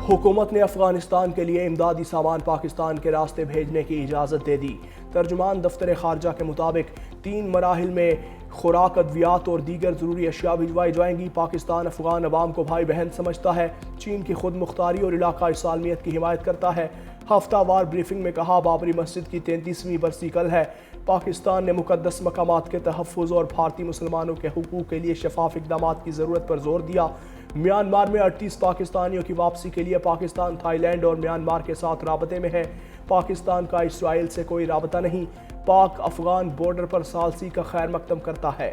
حکومت نے افغانستان کے لیے امدادی سامان پاکستان کے راستے بھیجنے کی اجازت دے دی۔ ترجمان دفتر خارجہ کے مطابق 3 مراحل میں خوراک، ادویات اور دیگر ضروری اشیاء بھجوائی جائیں گی۔ پاکستان افغان عوام کو بھائی بہن سمجھتا ہے، چین کی خود مختاری اور علاقائی سالمیت کی حمایت کرتا ہے۔ ہفتہ وار بریفنگ میں کہا، بابری مسجد کی 33ویں برسی کل ہے۔ پاکستان نے مقدس مقامات کے تحفظ اور بھارتی مسلمانوں کے حقوق کے لیے شفاف اقدامات کی ضرورت پر زور دیا۔ میانمار میں 38 پاکستانیوں کی واپسی کے لیے پاکستان تھائی لینڈ اور میانمار کے ساتھ رابطے میں ہے۔ پاکستان کا اسرائیل سے کوئی رابطہ نہیں۔ پاک افغان بارڈر پر ثالثی کا خیر مقدم کرتا ہے۔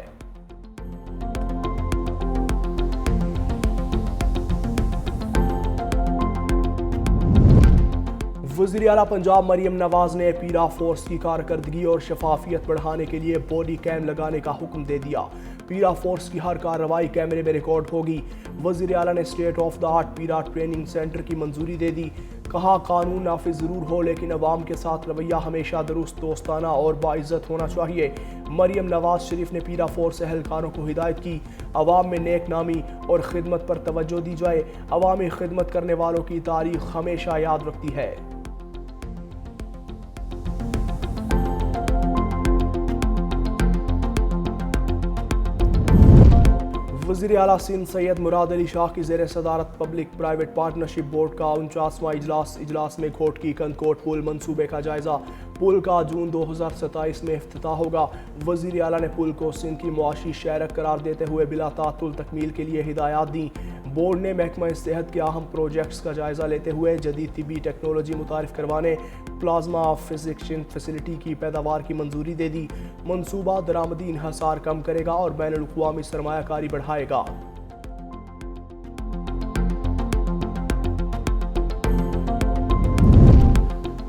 وزیر اعلیٰ پنجاب مریم نواز نے پیرا فورس کی کارکردگی اور شفافیت بڑھانے کے لیے باڈی کیم لگانے کا حکم دے دیا۔ پیرا فورس کی ہر کارروائی کیمرے میں ریکارڈ ہوگی۔ وزیر اعلیٰ نے state of the art para training centre کی منظوری دے دی۔ کہا، قانون نافذ ضرور ہو لیکن عوام کے ساتھ رویہ ہمیشہ درست، دوستانہ اور باعزت ہونا چاہیے۔ مریم نواز شریف نے پیرا فورس اہلکاروں کو ہدایت کی، عوام میں نیک نامی اور خدمت پر توجہ دی جائے۔ عوامی خدمت کرنے والوں کی تاریخ ہمیشہ یاد رکھتی ہے۔ وزیر اعلیٰ سندھ سید مراد علی شاہ کی زیر صدارت پبلک پرائیویٹ پارٹنرشپ بورڈ کا 49واں اجلاس میں گھوٹکی کنکوٹ پل منصوبے کا جائزہ۔ پل کا جون 2027 میں افتتاح ہوگا۔ وزیر اعلیٰ نے پل کو سندھ کی معاشی شہرک قرار دیتے ہوئے بلا تعطل تکمیل کے لیے ہدایات دیں۔ بورڈ نے محکمہ صحت کے اہم پروجیکٹس کا جائزہ لیتے ہوئے جدید طبی ٹیکنالوجی متعارف کروانے، پلازما فزیکشن فیسلٹی کی پیداوار کی منظوری دے دی۔ منصوبہ درآمدی انحصار کم کرے گا اور بین الاقوامی سرمایہ کاری بڑھائے گا۔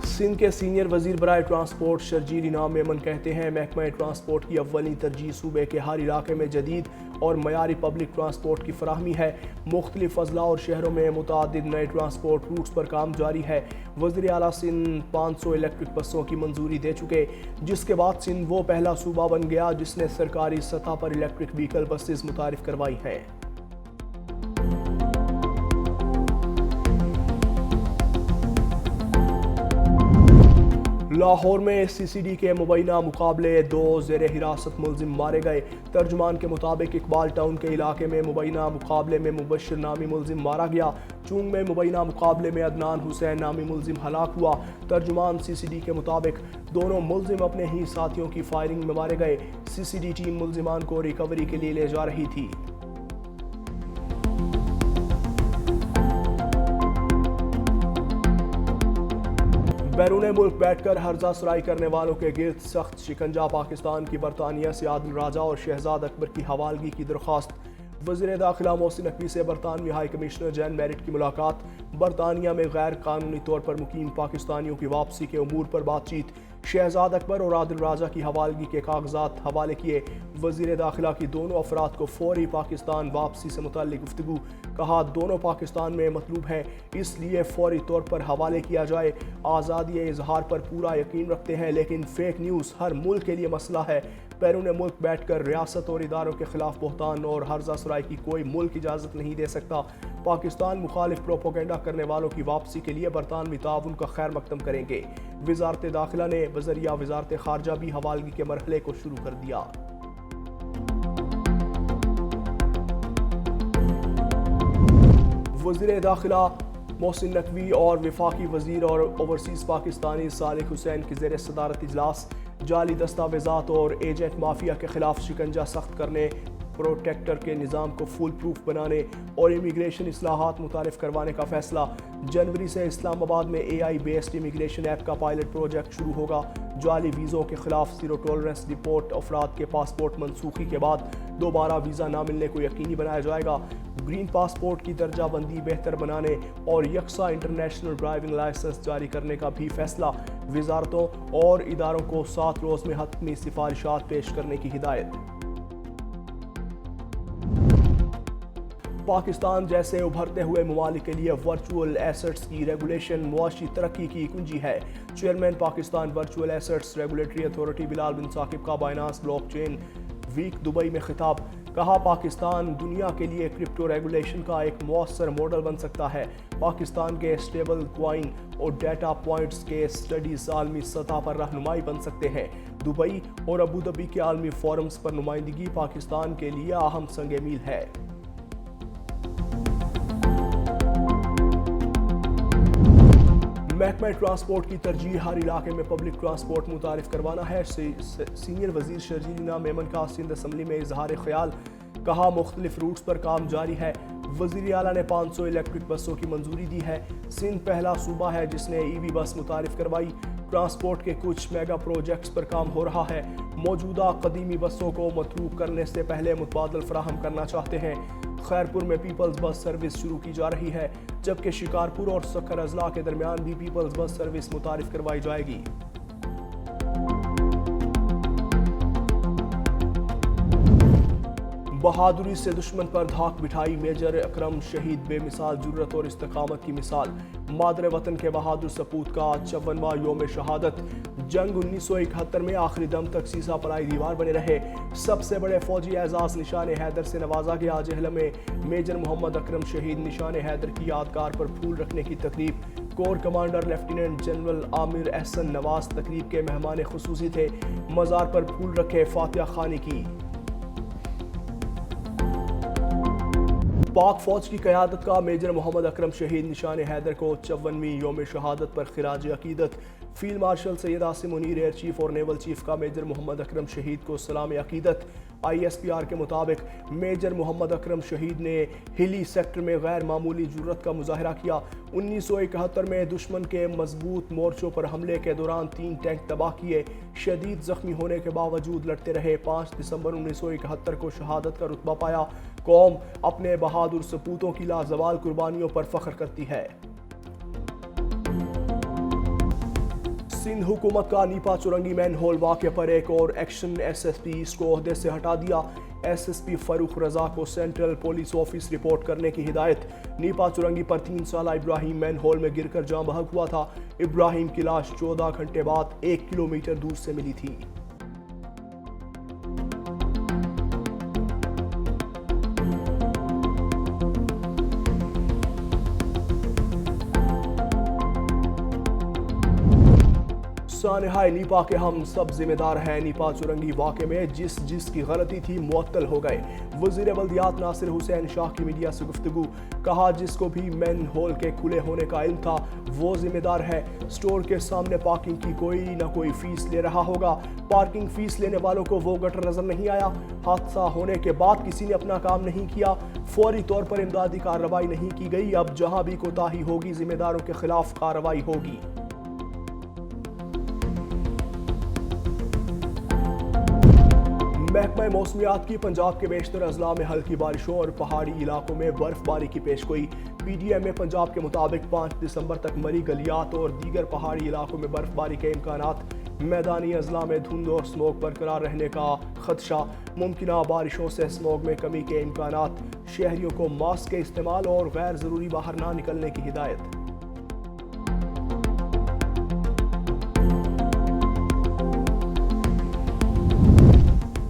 سندھ کے سینئر وزیر برائے ٹرانسپورٹ شرجیل انعام میمن کہتے ہیں، محکمہ ٹرانسپورٹ کی اولین ترجیح صوبے کے ہر علاقے میں جدید اور معیاری پبلک ٹرانسپورٹ کی فراہمی ہے۔ مختلف اضلاع اور شہروں میں متعدد نئے ٹرانسپورٹ روٹس پر کام جاری ہے۔ وزیر اعلیٰ سندھ 500 الیکٹرک بسوں کی منظوری دے چکے، جس کے بعد سندھ وہ پہلا صوبہ بن گیا جس نے سرکاری سطح پر الیکٹرک وہیکل بسز متعارف کروائی ہیں۔ لاہور میں سی سی ڈی کے مبینہ مقابلے 2 زیر حراست ملزم مارے گئے۔ ترجمان کے مطابق اقبال ٹاؤن کے علاقے میں مبینہ مقابلے میں مبشر نامی ملزم مارا گیا۔ چونگ میں مبینہ مقابلے میں عدنان حسین نامی ملزم ہلاک ہوا۔ ترجمان سی سی ڈی کے مطابق دونوں ملزم اپنے ہی ساتھیوں کی فائرنگ میں مارے گئے۔ سی سی ڈی ٹیم ملزمان کو ریکوری کے لیے لے جا رہی تھی۔ بیرون ملک بیٹھ کر ہرزہ سرائی کرنے والوں کے گرد سخت شکنجہ، پاکستان کی برطانیہ سے عادل راجہ اور شہزاد اکبر کی حوالگی کی درخواست۔ وزیر داخلہ محسن نقوی سے برطانوی ہائی کمشنر جین میرٹ کی ملاقات۔ برطانیہ میں غیر قانونی طور پر مقیم پاکستانیوں کی واپسی کے امور پر بات چیت۔ شہزاد اکبر اور عادل راجہ کی حوالگی کے کاغذات حوالے کیے۔ وزیر داخلہ کی دونوں افراد کو فوری پاکستان واپسی سے متعلق گفتگو۔ کہا، دونوں پاکستان میں مطلوب ہیں، اس لیے فوری طور پر حوالے کیا جائے۔ آزادی اظہار پر پورا یقین رکھتے ہیں لیکن فیک نیوز ہر ملک کے لیے مسئلہ ہے۔ بیرون ملک بیٹھ کر ریاست اور اداروں کے خلاف بہتان اور ہرزہ سرائی کی کوئی ملک اجازت نہیں دے سکتا۔ پاکستان مخالف پروپیگنڈا کرنے والوں کی واپسی کے لیے برطانوی تعاون کا خیر مقدم کریں گے۔ وزارت داخلہ نے بذریعہ وزارت خارجہ بھی حوالگی کے مرحلے کو شروع کر دیا۔ وزیر داخلہ محسن نقوی اور وفاقی وزیر اور اوورسیز پاکستانی صالح حسین کی زیر صدارت اجلاس۔ جعلی دستاویزات اور ایجنٹ مافیا کے خلاف شکنجہ سخت کرنے، پروٹیکٹر کے نظام کو فول پروف بنانے اور امیگریشن اصلاحات متعارف کروانے کا فیصلہ۔ جنوری سے اسلام آباد میں اے آئی بیسڈ امیگریشن ایپ کا پائلٹ پروجیکٹ شروع ہوگا۔ جعلی ویزوں کے خلاف زیرو ٹالرنس رپورٹ، افراد کے پاسپورٹ منسوخی کے بعد دوبارہ ویزا نہ ملنے کو یقینی بنایا جائے گا۔ گرین پاسپورٹ کی درجہ بندی بہتر بنانے اور یکساں انٹرنیشنل ڈرائیونگ لائسنس جاری کرنے کا بھی فیصلہ۔ وزارتوں اور اداروں کو 7 روز میں حتمی سفارشات پیش کرنے کی ہدایت۔ پاکستان جیسے ابھرتے ہوئے ممالک کے لیے ورچوئل ایسٹس کی ریگولیشن معاشی ترقی کی کنجی ہے۔ Chairman Pakistan virtual assets regulatory authority Bilal bin Saqib کا Binance blockchain week Dubai میں خطاب۔ کہا پاکستان دنیا کے لیے کرپٹو ریگولیشن کا ایک مؤثر ماڈل بن سکتا ہے۔ پاکستان کے اسٹیبل کوائن اور ڈیٹا پوائنٹس کے اسٹڈیز عالمی سطح پر رہنمائی بن سکتے ہیں۔ دبئی اور ابوظہبی کے عالمی فورمز پر نمائندگی پاکستان کے لیے اہم سنگ میل ہے۔ محکمہ ٹرانسپورٹ کی ترجیح ہر علاقے میں پبلک ٹرانسپورٹ متعارف کروانا ہے۔ سینئر وزیر شرجیل میمن کا سندھ اسمبلی میں اظہار خیال، کہا مختلف روٹس پر کام جاری ہے۔ وزیر اعلیٰ نے 500 الیکٹرک بسوں کی منظوری دی ہے۔ سندھ پہلا صوبہ ہے جس نے ای وی بس متعارف کروائی۔ ٹرانسپورٹ کے کچھ میگا پروجیکٹس پر کام ہو رہا ہے۔ موجودہ قدیمی بسوں کو متروک کرنے سے پہلے متبادل فراہم کرنا چاہتے ہیں۔ خیرپور میں پیپلز بس سروس شروع کی جا رہی ہے، جبکہ شکارپور اور سکھر اضلاع کے درمیان بھی پیپلز بس سروس متعارف کروائی جائے گی۔ بہادری سے دشمن پر دھاک بٹھائی میجر اکرم شہید، بے مثال جرت اور استقامت کی مثال۔ مادر وطن کے بہادر سپوت کا 54واں یوم شہادت۔ جنگ 1971 میں آخری دم تک سیسا پلائی دیوار بنے رہے۔ سب سے بڑے فوجی اعزاز نشان حیدر سے نوازا گیا۔ جہلم میں میجر محمد اکرم شہید نشان حیدر کی یادگار پر پھول رکھنے کی تقریب۔ کور کمانڈر لیفٹیننٹ جنرل عامر احسن نواز تقریب کے مہمان خصوصی تھے۔ مزار پر پھول رکھے، فاتحہ خوانی کی۔ پاک فوج کی قیادت کا میجر محمد اکرم شہید نشان حیدر کو 54ویں یوم شہادت پر خراج عقیدت۔ Field marshal Syed Asim Munir, air chief اور نیول چیف کا میجر محمد اکرم شہید کو سلام عقیدت۔ ISPR کے مطابق میجر محمد اکرم شہید نے ہلی سیکٹر میں غیر معمولی جرت کا مظاہرہ کیا۔ 1971 میں دشمن کے مضبوط مورچوں پر حملے کے دوران 3 ٹینک تباہ کیے۔ شدید زخمی ہونے کے باوجود لڑتے رہے۔ 5 دسمبر 1971 کو شہادت کا رتبہ پایا۔ قوم اپنے بہادر سپوتوں کی لازوال قربانیوں پر فخر کرتی ہے۔ سندھ حکومت کا نیپا چرنگی مین ہول واقعے پر ایک اور ایکشن، SSP ایسٹ کو عہدے سے ہٹا دیا۔ SSP فاروق رضا کو سینٹرل پولیس آفس رپورٹ کرنے کی ہدایت۔ نیپا چرنگی پر 3 سالہ ابراہیم مین ہول میں گر کر جاں بحق ہوا تھا۔ ابراہیم کی لاش 14 گھنٹے بعد 1 کلومیٹر دور سے ملی تھی۔ سانحہ نیپا کے ہم سب ذمہ دار ہیں۔ نیپا چرنگی واقعے میں جس کی غلطی تھی معطل ہو گئے۔ وزیر بلدیات ناصر حسین شاہ کی میڈیا سے گفتگو، کہا جس کو بھی مین ہول کے کھلے ہونے کا علم تھا وہ ذمہ دار ہے۔ سٹور کے سامنے پارکنگ کی کوئی نہ کوئی فیس لے رہا ہوگا۔ پارکنگ فیس لینے والوں کو وہ گٹر نظر نہیں آیا۔ حادثہ ہونے کے بعد کسی نے اپنا کام نہیں کیا، فوری طور پر امدادی کارروائی نہیں کی گئی۔ اب جہاں بھی کوتاہی ہوگی ذمہ داروں کے خلاف کارروائی ہوگی۔ محکمہ موسمیات کی پنجاب کے بیشتر اضلاع میں ہلکی بارشوں اور پہاڑی علاقوں میں برف باری کی پیش گوئی۔ PDM پنجاب کے مطابق 5 دسمبر تک مری گلیات اور دیگر پہاڑی علاقوں میں برف باری کے امکانات۔ میدانی اضلاع میں دھند اور اسموگ برقرار رہنے کا خدشہ۔ ممکنہ بارشوں سے اسموگ میں کمی کے امکانات۔ شہریوں کو ماسک کے استعمال اور غیر ضروری باہر نہ نکلنے کی ہدایت۔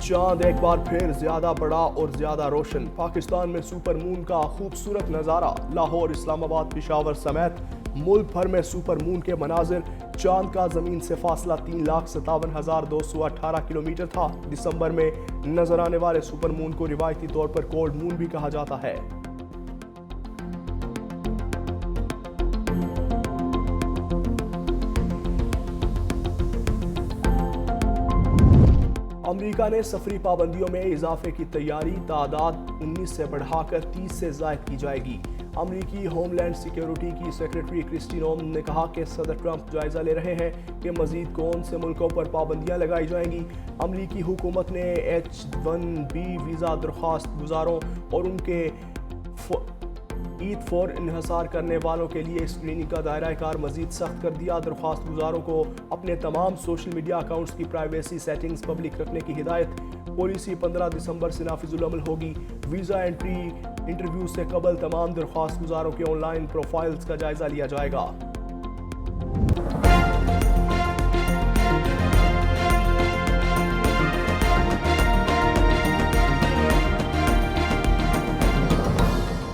چاند ایک بار پھر زیادہ بڑا اور زیادہ روشن۔ پاکستان میں سپر مون کا خوبصورت نظارہ۔ لاہور، اسلام آباد، پشاور سمیت ملک بھر میں سپر مون کے مناظر۔ چاند کا زمین سے فاصلہ 3,57,218 کلومیٹر تھا۔ دسمبر میں نظر آنے والے سپر مون کو روایتی طور پر کولڈ مون بھی کہا جاتا ہے۔ امریکہ نے سفری پابندیوں میں اضافے کی تیاری، تعداد 19 سے بڑھا کر 30 سے زائد کی جائے گی۔ امریکی ہوم لینڈ سیکیورٹی کی سیکریٹری کرسٹی نوم نے کہا کہ صدر ٹرمپ جائزہ لے رہے ہیں کہ مزید کون سے ملکوں پر پابندیاں لگائی جائیں گی۔ امریکی حکومت نے H-1B ویزا درخواست گزاروں اور ان کے عید انحصار کرنے والوں کے لیے اسکریننگ کا دائرہ کار مزید سخت کر دیا۔ درخواست گزاروں کو اپنے تمام سوشل میڈیا اکاؤنٹس کی پرائیویسی سیٹنگز پبلک رکھنے کی ہدایت۔ پالیسی 15 دسمبر سے نافذ العمل ہوگی۔ ویزا انٹرویو سے قبل تمام درخواست گزاروں کے آن لائن پروفائلز کا جائزہ لیا جائے گا۔